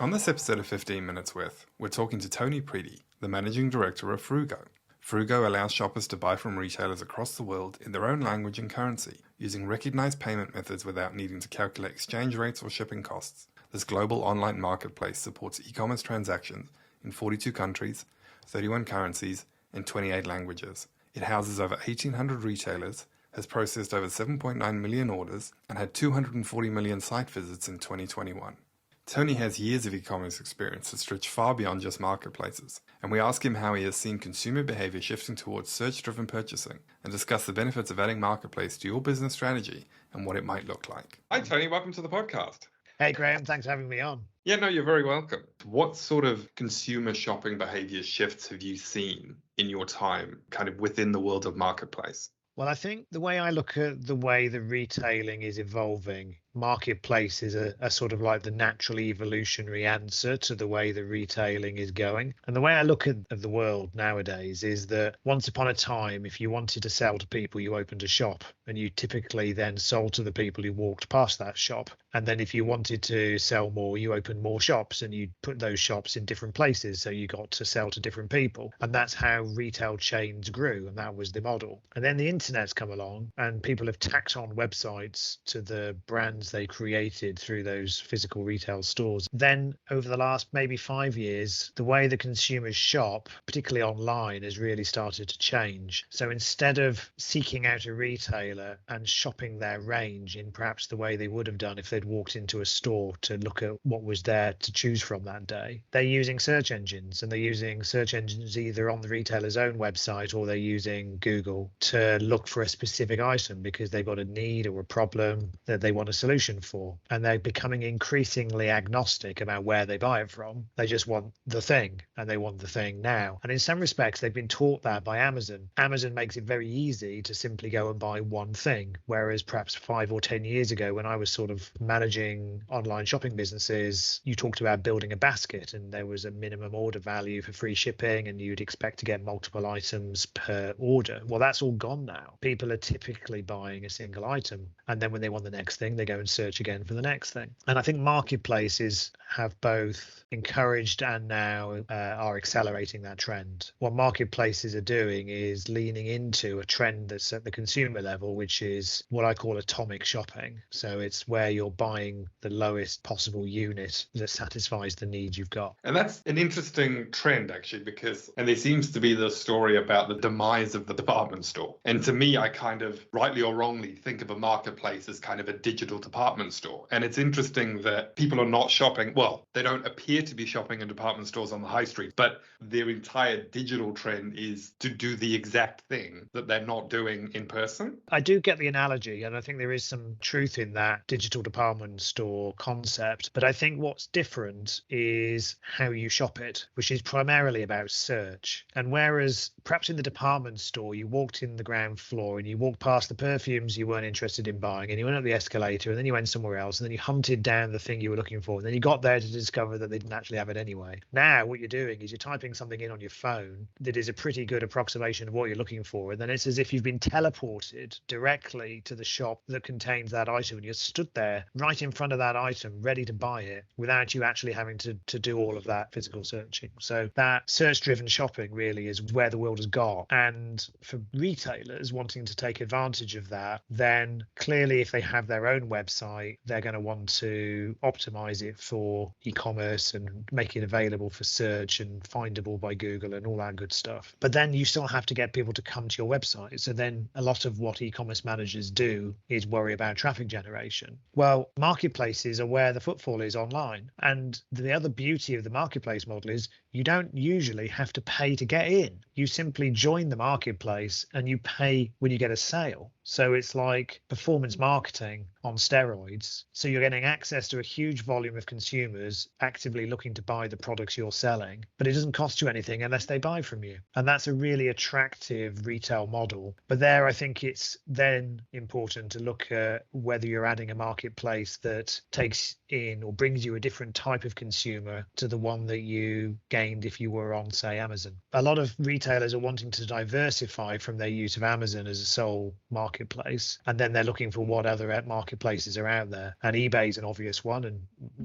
On this episode of 15 Minutes With, we're talking to Tony Preedy, the Managing Director of Fruugo. Fruugo allows shoppers to buy from retailers across the world in their own language and currency, using recognized payment methods without needing to calculate exchange rates or shipping costs. This global online marketplace supports e-commerce transactions in 42 countries, 31 currencies, and 28 languages. It houses over 1,800 retailers, has processed over 7.9 million orders, and had 240 million site visits in 2021. Tony has years of e-commerce experience that stretch far beyond just marketplaces, and we ask him how he has seen consumer behavior shifting towards search-driven purchasing and discuss the benefits of adding marketplace to your business strategy and what it might look like. Hi Tony, welcome to the podcast. Hey Graham, thanks for having me on. Yeah, no, you're very welcome. What sort of consumer shopping behavior shifts have you seen in your time kind of within the world of marketplace? Well, I think the way I look at the way the retailing is evolving, marketplace is a sort of like the natural evolutionary answer to the way the retailing is going. And the way I look at the world nowadays is that once upon a time, if you wanted to sell to people, you opened a shop and you typically then sold to the people who walked past that shop. And then if you wanted to sell more, you opened more shops and you put those shops in different places. So you got to sell to different people. And that's how retail chains grew. And that was the model. And then the internet's come along and people have tacked on websites to the brands they created through those physical retail stores. Then over the last maybe 5 years, the way the consumers shop, particularly online, has really started to change. So instead of seeking out a retailer and shopping their range in perhaps the way they would have done if they'd walked into a store to look at what was there to choose from that day, they're using search engines, and they're using search engines either on the retailer's own website or they're using Google to look for a specific item because they've got a need or a problem that they want a solution for, and they're becoming increasingly agnostic about where they buy it from. They just want the thing, and they want the thing now. And in some respects, they've been taught that by Amazon. Amazon makes it very easy to simply go and buy one thing, whereas perhaps 5 or 10 years ago, when I was sort of managing online shopping businesses, you talked about building a basket, and there was a minimum order value for free shipping, and you'd expect to get multiple items per order. Well, that's all gone now. People are typically buying a single item, and then when they want the next thing, they go and search again for the next thing. And I think marketplaces have both encouraged and now are accelerating that trend. What marketplaces are doing is leaning into a trend that's at the consumer level, which is what I call atomic shopping. So it's where you're buying the lowest possible unit that satisfies the needs you've got. And that's an interesting trend, actually, because, and there seems to be the story about the demise of the department store. And to me, I kind of, rightly or wrongly, think of a marketplace as kind of a digital department store. And it's interesting that people are not shopping, well, they don't appear to be shopping in department stores on the high street, but their entire digital trend is to do the exact thing that they're not doing in person. I do get the analogy, and I think there is some truth in that digital department store concept. But I think what's different is how you shop it, which is primarily about search. And whereas perhaps in the department store, you walked in the ground floor and you walked past the perfumes you weren't interested in buying, and you went up the escalator, and then you went somewhere else, and then you hunted down the thing you were looking for, and then you got there to discover that they didn't actually have it anyway. Now what you're doing is you're typing something in on your phone that is a pretty good approximation of what you're looking for, and then it's as if you've been teleported directly to the shop that contains that item, and you're stood there right in front of that item ready to buy it without you actually having to do all of that physical searching. So that search-driven shopping really is where the world has got. And for retailers wanting to take advantage of that, then clearly if they have their own website, they're going to want to optimize it for e-commerce and make it available for search and findable by Google and all that good stuff. But then you still have to get people to come to your website. So then a lot of what e-commerce managers do is worry about traffic generation. Well, marketplaces are where the footfall is online. And the other beauty of the marketplace model is you don't usually have to pay to get in. You simply join the marketplace and you pay when you get a sale. So it's like performance marketing on steroids. So you're getting access to a huge volume of consumers actively looking to buy the products you're selling, but it doesn't cost you anything unless they buy from you. And that's a really attractive retail model. But there, I think it's then important to look at whether you're adding a marketplace that takes in or brings you a different type of consumer to the one that you gained if you were on, say, Amazon. A lot of retailers are wanting to diversify from their use of Amazon as a sole marketplace, and then they're looking for what other marketplace marketplaces are out there, and eBay is an obvious one, and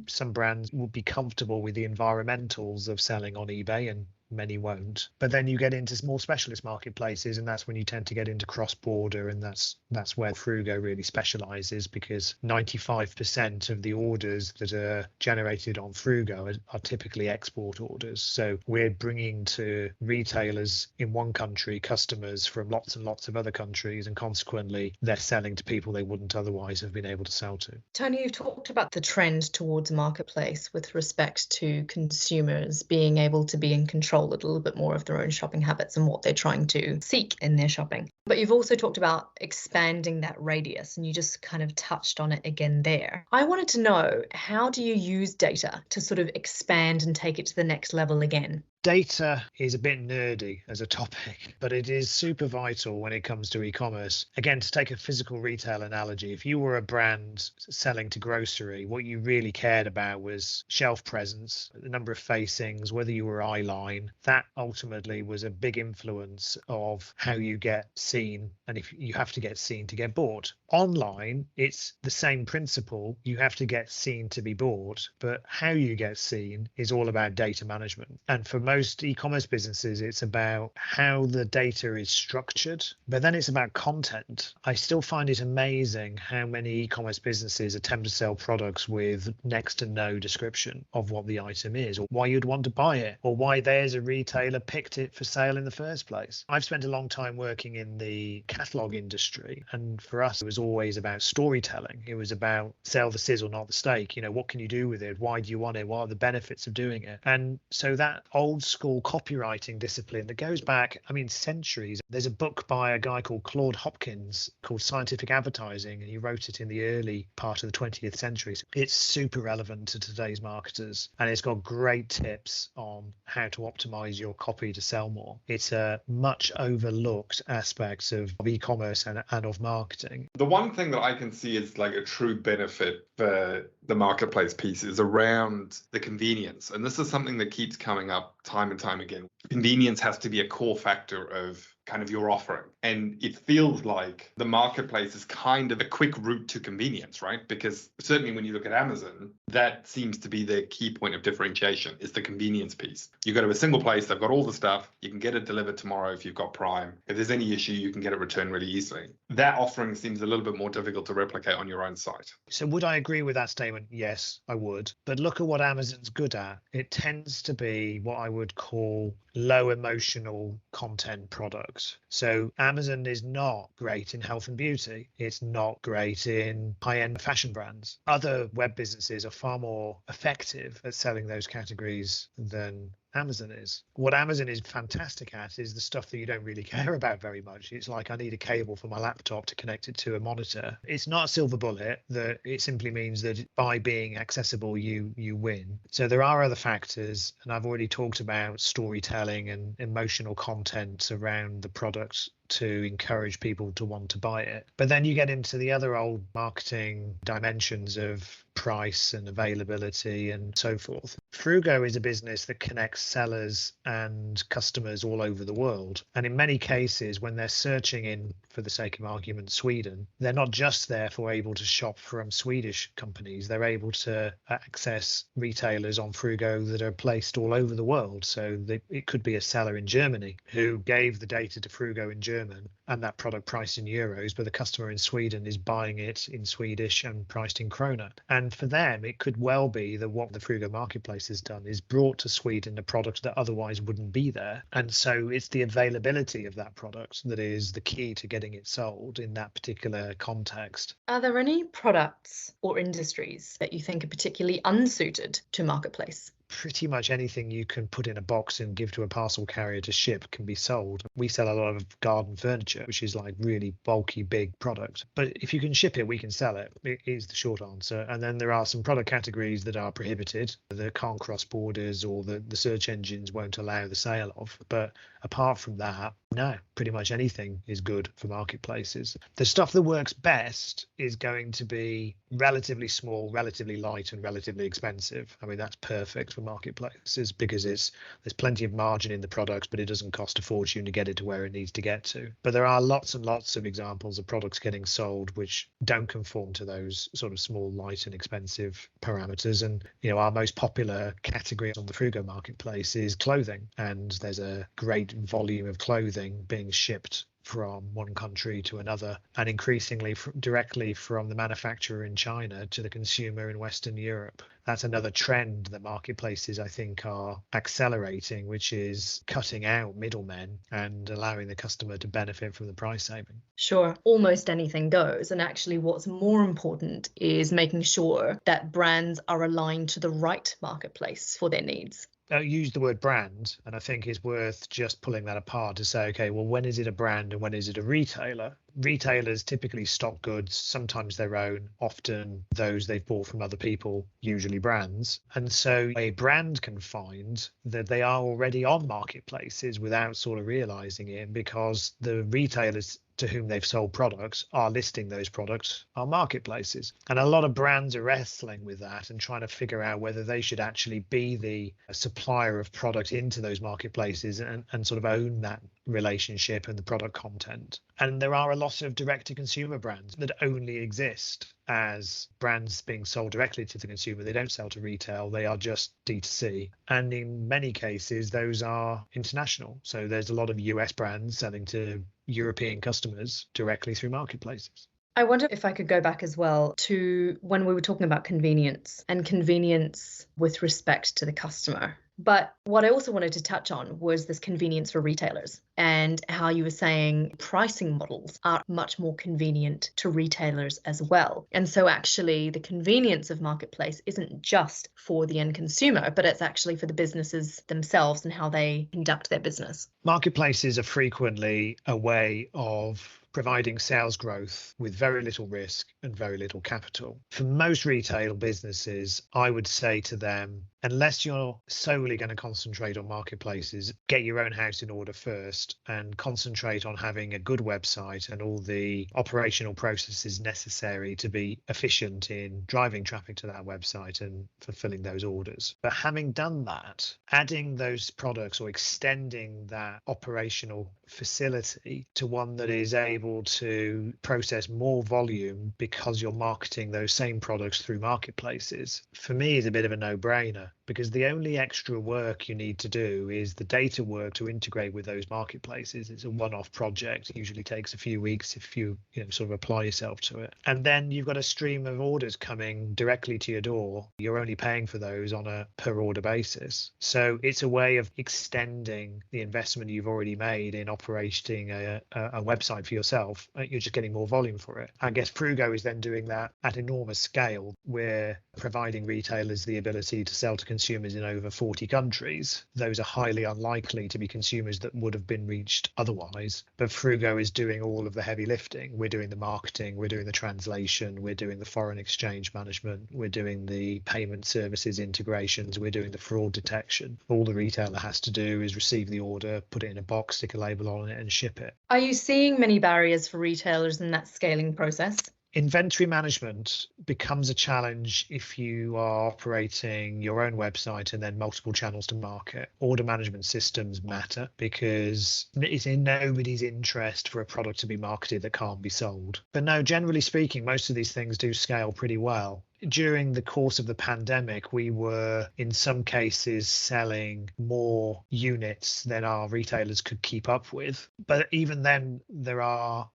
some brands will be comfortable with the environmentals of selling on eBay, and many won't. But then you get into more specialist marketplaces, and that's when you tend to get into cross-border, and that's where Fruugo really specializes, because 95% of the orders that are generated on Fruugo are typically export orders. So we're bringing to retailers in one country customers from lots and lots of other countries, and consequently they're selling to people they wouldn't otherwise have been able to sell to. Tony, you've talked about the trend towards marketplace with respect to consumers being able to be in control a little bit more of their own shopping habits and what they're trying to seek in their shopping. But you've also talked about expanding that radius, and you just kind of touched on it again there. I wanted to know, how do you use data to sort of expand and take it to the next level again? Data is a bit nerdy as a topic, but it is super vital when it comes to e-commerce. Again, to take a physical retail analogy, if you were a brand selling to grocery, what you really cared about was shelf presence, the number of facings, whether you were eyeline. That ultimately was a big influence of how you get seen, and if you have to get seen to get bought. Online, it's the same principle. You have to get seen to be bought, but how you get seen is all about data management. And for most e-commerce businesses, it's about how the data is structured, but then it's about content. I still find it amazing how many e-commerce businesses attempt to sell products with next to no description of what the item is, or why you'd want to buy it, or why there's a retailer picked it for sale in the first place. I've spent a long time working in the catalog industry, and for us, it was always about storytelling. It was about sell the sizzle, not the steak. You know, what can you do with it? Why do you want it? What are the benefits of doing it? And so that old school copywriting discipline that goes back, centuries. There's a book by a guy called Claude Hopkins called Scientific Advertising, and he wrote it in the early part of the 20th century. It's super relevant to today's marketers, and it's got great tips on how to optimize your copy to sell more. It's a much overlooked aspect of e-commerce and of marketing. The one thing that I can see is like a true benefit for the marketplace piece is around the convenience. And this is something that keeps coming up time and time again. Convenience has to be a core factor of kind of your offering. And it feels like the marketplace is kind of a quick route to convenience, right? Because certainly when you look at Amazon, that seems to be the key point of differentiation, is the convenience piece. You go to a single place, they've got all the stuff, you can get it delivered tomorrow if you've got Prime. If there's any issue, you can get it returned really easily. That offering seems a little bit more difficult to replicate on your own site. So would I agree with that statement? Yes, I would. But look at what Amazon's good at. It tends to be what I would call low emotional content products. So Amazon is not great in health and beauty. It's not great in high-end fashion brands. Other web businesses are far more effective at selling those categories than Amazon is. What Amazon is fantastic at is the stuff that you don't really care about very much. It's like, I need a cable for my laptop to connect it to a monitor. It's not a silver bullet. That it simply means that by being accessible, you win. So there are other factors, and I've already talked about storytelling and emotional content around the product to encourage people to want to buy it. But then you get into the other old marketing dimensions of price and availability and so forth. Fruugo is a business that connects sellers and customers all over the world. And in many cases, when they're searching in, for the sake of argument, Sweden, they're not just therefore able to shop from Swedish companies. They're able to access retailers on Fruugo that are placed all over the world. So it could be a seller in Germany who gave the data to Fruugo in German and that product priced in euros, but the customer in Sweden is buying it in Swedish and priced in krona. And for them, it could well be that what the Fruugo marketplace has done is brought to Sweden a product that otherwise wouldn't be there. And so it's the availability of that product that is the key to getting it sold in that particular context. Are there any products or industries that you think are particularly unsuited to marketplace? Pretty much anything you can put in a box and give to a parcel carrier to ship can be sold. We sell a lot of garden furniture, which is like really bulky, big product. But if you can ship it, we can sell it. It is the short answer. And then there are some product categories that are prohibited, that can't cross borders or the search engines won't allow the sale of. But apart from that, No, pretty much anything is good for marketplaces. The stuff that works best is going to be relatively small, relatively light, and relatively expensive. I mean, that's perfect for marketplaces because there's plenty of margin in the products, but it doesn't cost a fortune to get it to where it needs to get to. But there are lots and lots of examples of products getting sold which don't conform to those sort of small, light, and expensive parameters. And our most popular category on the Fruugo marketplace is clothing, and there's a great volume of clothing being shipped from one country to another, and increasingly directly from the manufacturer in China to the consumer in Western Europe. That's another trend that marketplaces, I think, are accelerating, which is cutting out middlemen and allowing the customer to benefit from the price saving. Sure, almost anything goes. And actually, what's more important is making sure that brands are aligned to the right marketplace for their needs. Use the word brand, and I think it's worth just pulling that apart to say, okay, well, when is it a brand and when is it a retailer? Retailers typically stock goods, sometimes their own, often those they've bought from other people, usually brands. And so a brand can find that they are already on marketplaces without sort of realizing it, because the retailers to whom they've sold products are listing those products on marketplaces. And a lot of brands are wrestling with that and trying to figure out whether they should actually be the supplier of product into those marketplaces and sort of own that relationship and the product content. And there are a lot of direct-to-consumer brands that only exist as brands being sold directly to the consumer. They don't sell to retail, they are just D2C. And in many cases, those are international. So there's a lot of US brands selling to European customers directly through marketplaces. I wonder if I could go back as well to when we were talking about convenience and convenience with respect to the customer. But what I also wanted to touch on was this convenience for retailers and how you were saying pricing models are much more convenient to retailers as well. And so actually the convenience of marketplace isn't just for the end consumer, but it's actually for the businesses themselves and how they conduct their business. Marketplaces are frequently a way of providing sales growth with very little risk and very little capital. For most retail businesses, I would say to them, unless you're solely going to concentrate on marketplaces, get your own house in order first and concentrate on having a good website and all the operational processes necessary to be efficient in driving traffic to that website and fulfilling those orders. But having done that, adding those products or extending that operational facility to one that is able to process more volume because you're marketing those same products through marketplaces, for me is a bit of a no-brainer, because the only extra work you need to do is the data work to integrate with those marketplaces. It's a one-off project. It usually takes a few weeks if you sort of apply yourself to it. And then you've got a stream of orders coming directly to your door. You're only paying for those on a per order basis. So it's a way of extending the investment you've already made in operating a website for yourself. You're just getting more volume for it. I guess Fruugo is then doing that at enormous scale. We're providing retailers the ability to sell to consumers in over 40 countries. Those are highly unlikely to be consumers that would have been reached otherwise. But Fruugo is doing all of the heavy lifting. We're doing the marketing, we're doing the translation, we're doing the foreign exchange management, we're doing the payment services integrations, we're doing the fraud detection. All the retailer has to do is receive the order, put it in a box, stick a label on it, and ship it. Are you seeing many barriers for retailers in that scaling process? Inventory management becomes a challenge if you are operating your own website and then multiple channels to market. Order management systems matter because it's in nobody's interest for a product to be marketed that can't be sold. But no, generally speaking, most of these things do scale pretty well. During the course of the pandemic, we were in some cases selling more units than our retailers could keep up with. But even then,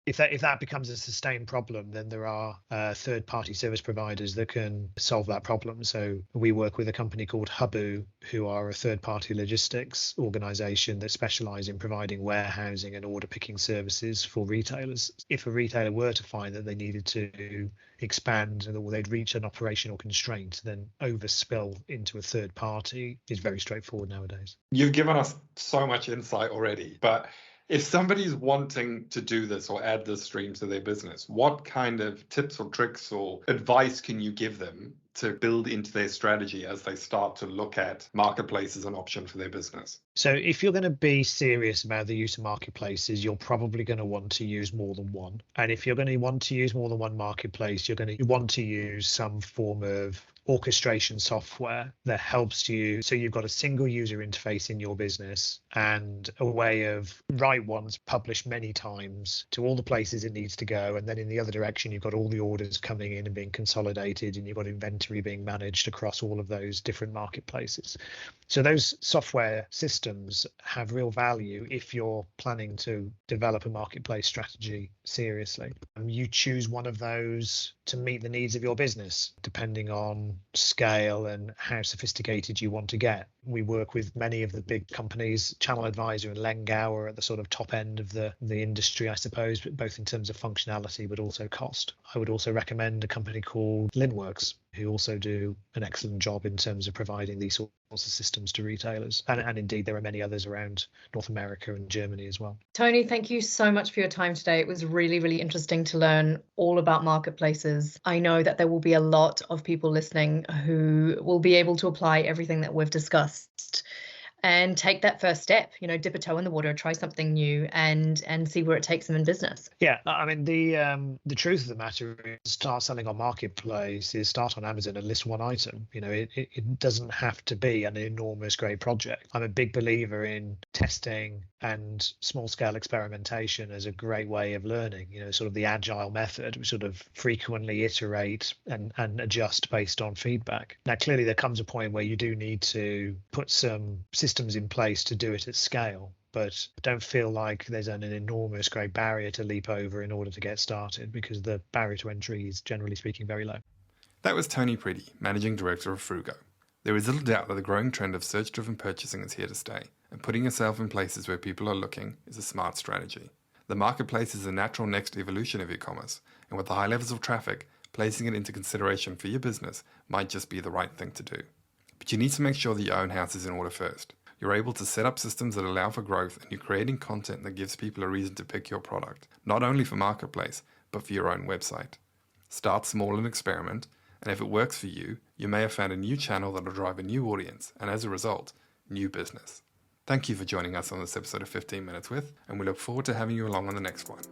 if that becomes a sustained problem, then there are third-party service providers that can solve that problem. So we work with a company called Hubu, who are a third-party logistics organization that specialize in providing warehousing and order picking services for retailers. If a retailer were to find that they needed to expand or they'd reach an operational constraint, then overspill into a third party is very straightforward nowadays. You've given us so much insight already, but If somebody's wanting to do this or add this stream to their business, what kind of tips or tricks or advice can you give them to build into their strategy as they start to look at marketplace as an option for their business? So if you're going to be serious about the use of marketplaces, you're probably going to want to use more than one. And if you're going to want to use more than one marketplace, you're going to want to use some form of orchestration software that helps you. So you've got a single user interface in your business and a way of write once, publish many times to all the places it needs to go. And then in the other direction, you've got all the orders coming in and being consolidated, and you've got inventory being managed across all of those different marketplaces. So those software systems have real value if you're planning to develop a marketplace strategy seriously. You choose one of those to meet the needs of your business, depending on scale and how sophisticated you want to get. We work with many of the big companies. Channel Advisor and Lengau are at the sort of top end of the industry, I suppose, but both in terms of functionality, but also cost. I would also recommend a company called Linworks, who also do an excellent job in terms of providing these sorts of systems to retailers. And indeed, there are many others around North America and Germany as well. Tony, thank you so much for your time today. It was really, really interesting to learn all about marketplaces. I know that there will be a lot of people listening who will be able to apply everything that we've discussed and take that first step, dip a toe in the water, try something new and see where it takes them in business. Yeah, I mean, the truth of the matter is start selling on marketplace is start on Amazon and list one item. It doesn't have to be an enormous great project. I'm a big believer in testing and small scale experimentation as a great way of learning, sort of the agile method. We sort of frequently iterate and adjust based on feedback. Now, clearly there comes a point where you do need to put some systems in place to do it at scale, but don't feel like there's an enormous great barrier to leap over in order to get started, because the barrier to entry is, generally speaking, very low. That was Tony Preedy, Managing Director of Fruugo. There is little doubt that the growing trend of search-driven purchasing is here to stay, and putting yourself in places where people are looking is a smart strategy. The marketplace is the natural next evolution of e-commerce, and with the high levels of traffic, placing it into consideration for your business might just be the right thing to do. But you need to make sure that your own house is in order first. You're able to set up systems that allow for growth, and you're creating content that gives people a reason to pick your product, not only for marketplace, but for your own website. Start small and experiment, and if it works for you, you may have found a new channel that will drive a new audience, and as a result, new business. Thank you for joining us on this episode of 15 Minutes With, and we look forward to having you along on the next one.